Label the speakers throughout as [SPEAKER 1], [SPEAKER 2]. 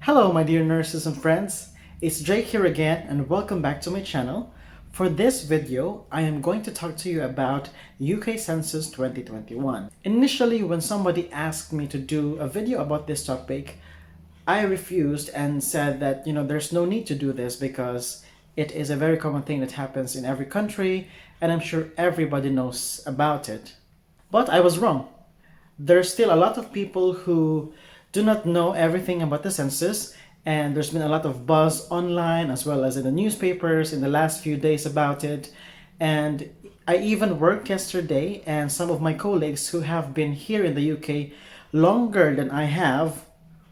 [SPEAKER 1] Hello my dear nurses and friends, it's Jake here again and welcome back to my channel. For this video, I am going to talk to you about UK Census 2021. Initially, when somebody asked me to do a video about this topic, I refused and said that there's no need to do this because it is a very common thing that happens in every country and I'm sure everybody knows about it. But I was wrong. There's still a lot of people who do not know everything about the census, and there's been a lot of buzz online as well as in the newspapers in the last few days about it. And I even worked yesterday, and some of my colleagues who have been here in the UK longer than I have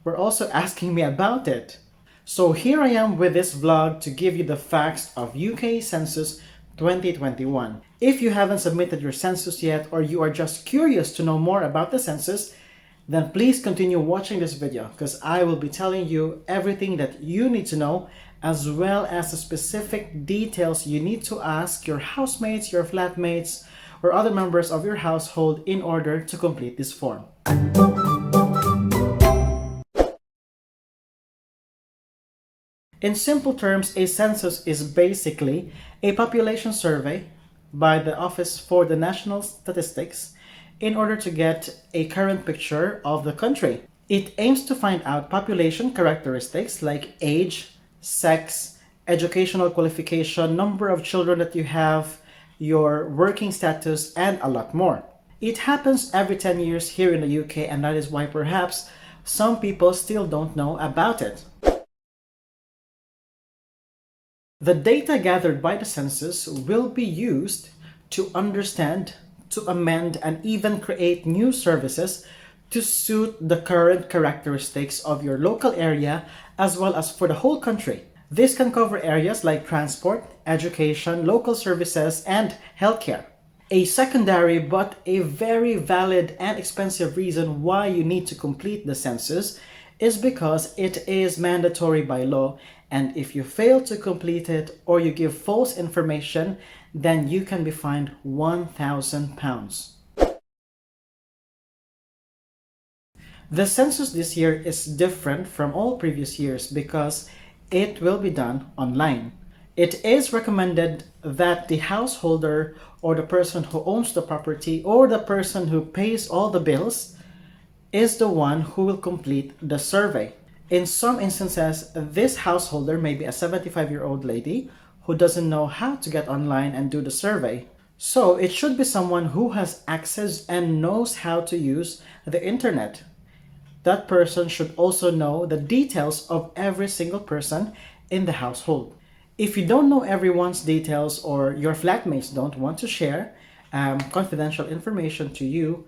[SPEAKER 1] were also asking me about it. So here I am with this vlog to give you the facts of UK Census 2021. If you haven't submitted your census yet, or you are just curious to know more about the census, then please continue watching this video because I will be telling you everything that you need to know, as well as the specific details you need to ask your housemates, your flatmates, or other members of your household in order to complete this form. In simple terms, a census is basically a population survey by the Office for the National Statistics in order to get a current picture of the country. It aims to find out population characteristics like age, sex, educational qualification, number of children that you have, your working status, and a lot more. It happens every 10 years here in the UK, and that is why perhaps some people still don't know about it. The data gathered by the census will be used to understand, to amend, and even create new services to suit the current characteristics of your local area as well as for the whole country. This can cover areas like transport, education, local services, and healthcare. A secondary but a very valid and expensive reason why you need to complete the census is because it is mandatory by law, and if you fail to complete it or you give false information, then you can be fined £1,000. The census this year is different from all previous years because it will be done online. It is recommended that the householder or the person who owns the property or the person who pays all the bills is the one who will complete the survey. In some instances, this householder may be a 75-year-old lady who doesn't know how to get online and do the survey. So it should be someone who has access and knows how to use the internet. That person should also know the details of every single person in the household. If you don't know everyone's details or your flatmates don't want to share confidential information to you,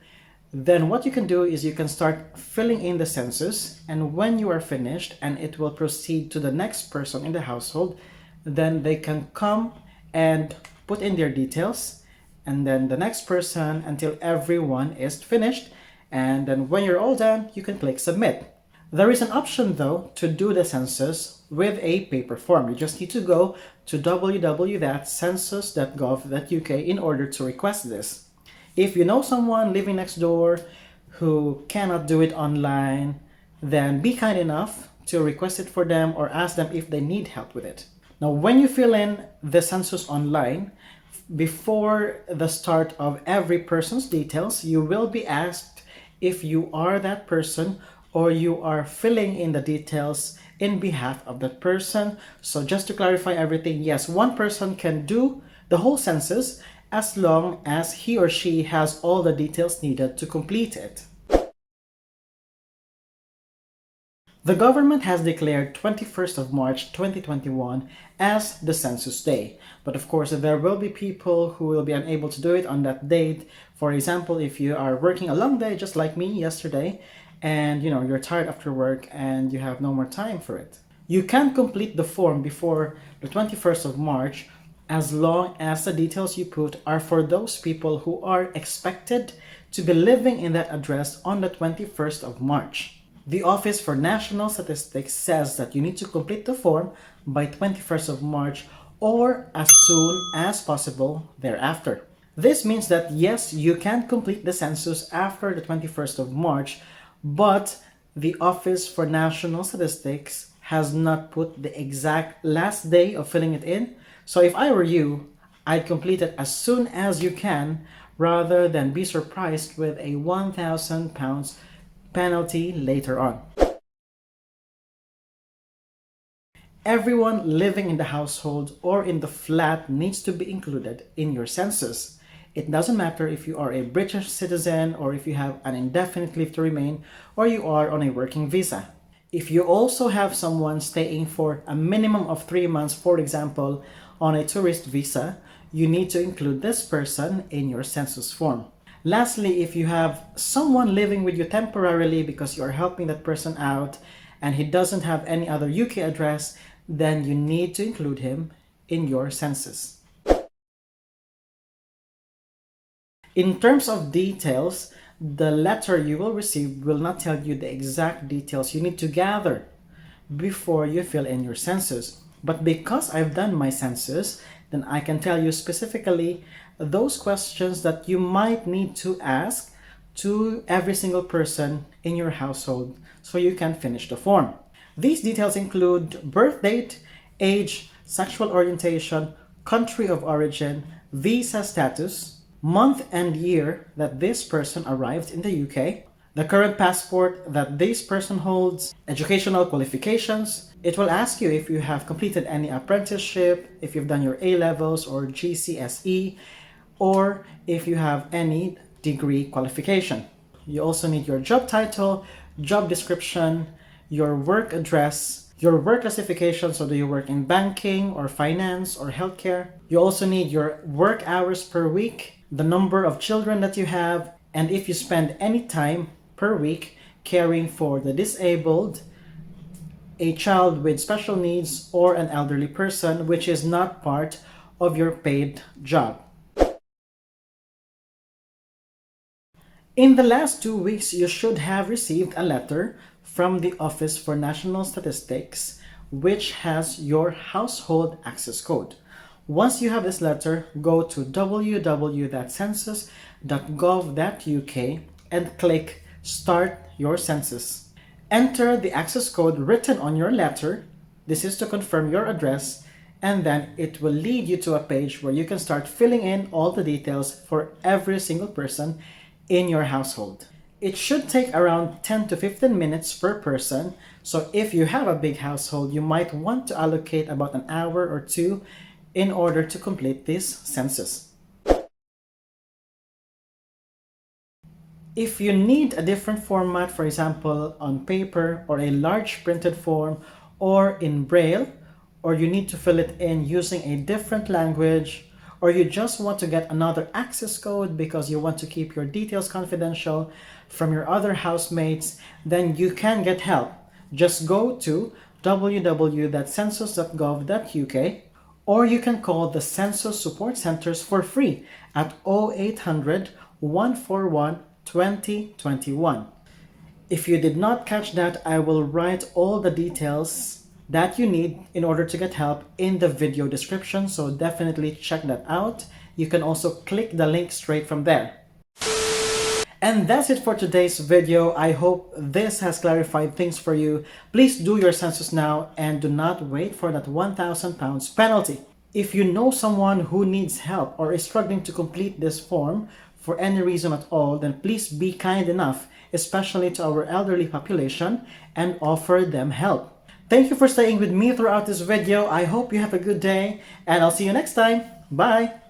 [SPEAKER 1] then what you can do is you can start filling in the census, and when you are finished and it will proceed to the next person in the household, then they can come and put in their details, and then the next person until everyone is finished, and then when you're all done, you can click submit. There is an option though to do the census with a paper form. You just need to go to www.census.gov.uk in order to request this. If you know someone living next door who cannot do it online, then be kind enough to request it for them or ask them if they need help with it. Now, when you fill in the census online, before the start of every person's details, you will be asked if you are that person or you are filling in the details in behalf of that person. So just to clarify everything, yes, one person can do the whole census as long as he or she has all the details needed to complete it. The government has declared 21st of March 2021 as the Census Day. But of course, there will be people who will be unable to do it on that date. For example, if you are working a long day, just like me yesterday, and you're tired after work and you have no more time for it, you can complete the form before the 21st of March as long as the details you put are for those people who are expected to be living in that address on the 21st of March. The Office for National Statistics says that you need to complete the form by 21st of March or as soon as possible thereafter. This means that yes, you can complete the census after the 21st of March, but the Office for National Statistics has not put the exact last day of filling it in. So if I were you, I'd complete it as soon as you can rather than be surprised with a £1,000 penalty later on. Everyone living in the household or in the flat needs to be included in your census. It doesn't matter if you are a British citizen or if you have an indefinite leave to remain or you are on a working visa. If you also have someone staying for a minimum of 3 months, for example, on a tourist visa, you need to include this person in your census form. Lastly, if you have someone living with you temporarily because you are helping that person out and he doesn't have any other UK address, then you need to include him in your census. In terms of details, the letter you will receive will not tell you the exact details you need to gather before you fill in your census. But because I've done my census, then I can tell you specifically those questions that you might need to ask to every single person in your household so you can finish the form. These details include birth date, age, sexual orientation, country of origin, visa status, month and year that this person arrived in the UK, the current passport that this person holds, educational qualifications. It will ask you if you have completed any apprenticeship, if you've done your A-levels or GCSE, or if you have any degree qualification. You also need your job title, job description, your work address, your work classification, so do you work in banking or finance or healthcare. You also need your work hours per week, the number of children that you have, and if you spend any time per week caring for the disabled, a child with special needs, or an elderly person which is not part of your paid job. In the last 2 weeks, you should have received a letter from the Office for National Statistics, which has your household access code. Once you have this letter, go to www.census.gov.uk and click Start Your Census. Enter the access code written on your letter. This is to confirm your address, and then it will lead you to a page where you can start filling in all the details for every single person in your household. It should take around 10 to 15 minutes per person, so if you have a big household, you might want to allocate about an hour or two in order to complete this census. If you need a different format, for example, on paper or a large printed form or in Braille, or you need to fill it in using a different language, or you just want to get another access code because you want to keep your details confidential from your other housemates, then you can get help. Just go to www.census.gov.uk, or you can call the Census Support Centers for free at 0800 141 2021. If you did not catch that, I will write all the details that you need in order to get help in the video description, so definitely check that out. You can also click the link straight from there. And that's it for today's video. I hope this has clarified things for you. Please do your census now and do not wait for that £1,000 penalty. If you know someone who needs help or is struggling to complete this form for any reason at all, then please be kind enough, especially to our elderly population, and offer them help. Thank you for staying with me throughout this video. I hope you have a good day, and I'll see you next time. Bye!